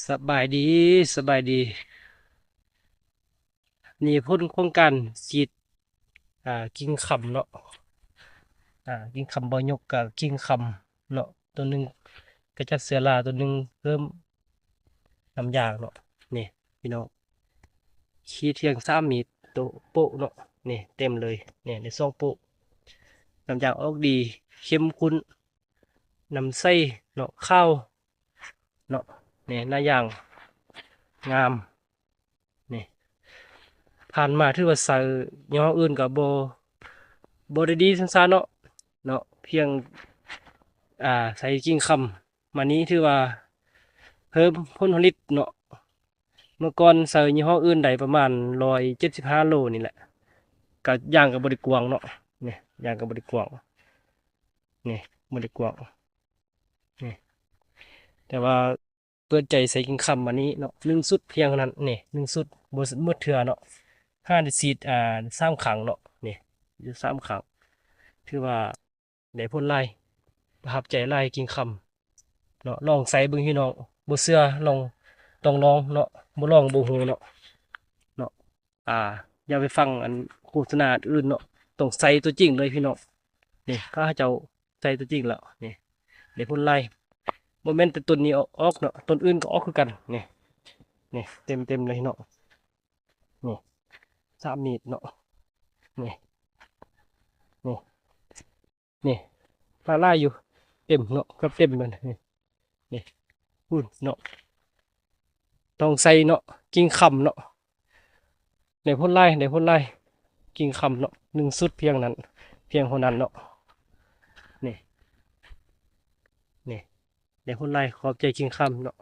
สบายดีสบายดีนี่พ้นโครงการฉีดกิ่งคำเนาะกิ่งคำบ่ยกกับกิ่งคำเนาะตัวหนึงก็จะเสือลาตัวหนึงเพิ่มน้ำยางเนาะนี่พี่น้องขี้เทียง3 เมตรโตะโปะเนาะนี่เต็มเลยเนี่ยในซองโปะน้ำยางออกดีเข้มข้นน้ำใสเนาะข้าวเนาะเนี่ยหน้ายางงามนี่ผ่านมาถือว่าใส่ย่ออื่นกับโบได้ดีสั้นๆเนาะเพียงใส่กิ่งคำมานี้ถือว่าเพิ่มผลผลิตเนาะเมื่อก่อนใส่ยี่ห้ออื่นได้ประมาณ175 โลนี่แหละก็ย่างกับบริกวางเนาะเนี่ยย่างกับบริกวางนี่บริกวางนี่แต่ว่าเปิดใจใส่กิ่งคำมานี้เนาะ1 สุดเพียงเท่านั้นนี่1 สุดบ่เมื่อเถื่อเนาะห้าได้ซีด3 ครั้งเนาะนี่อยู่3 ครั้งถือว่าได้ผลไล่ประทับใจไล่กิ่งคำ เนาะลองใส่เบิ่งพี่น้องบ่เชื่อลองต้องลองเนาะบ่ลองบ่ฮู้เนาะเนาะอ่าอย่าไปฟังอันโฆษณาอื่นเนาะต้องใส่ตัวจริงเลยพี่น้องนี่ข้าเจ้าใส่ตัวจริงแล้วนี่ได้ผลไล่บ่แม่นแต่ต้นนี้ออกเนาะต้นอื่นก็ออกคือกันนี่นี่เต็มเลยเนาะนี่3 เมตรเนาะนี่นี่นี่ปลาล่าอยู่เต็มเนาะครับเต็มเลยนี่นี่พูดเนาะต้องใส่เนาะกิ่งคำเนาะ ในพ่นไล่กิ่งคำเนาะ1 สุดเพียงนั้นเพียงเท่านั้นเนาะนี่นี่ในพ่นไล่ขอบใจกิ่งคำเนาะ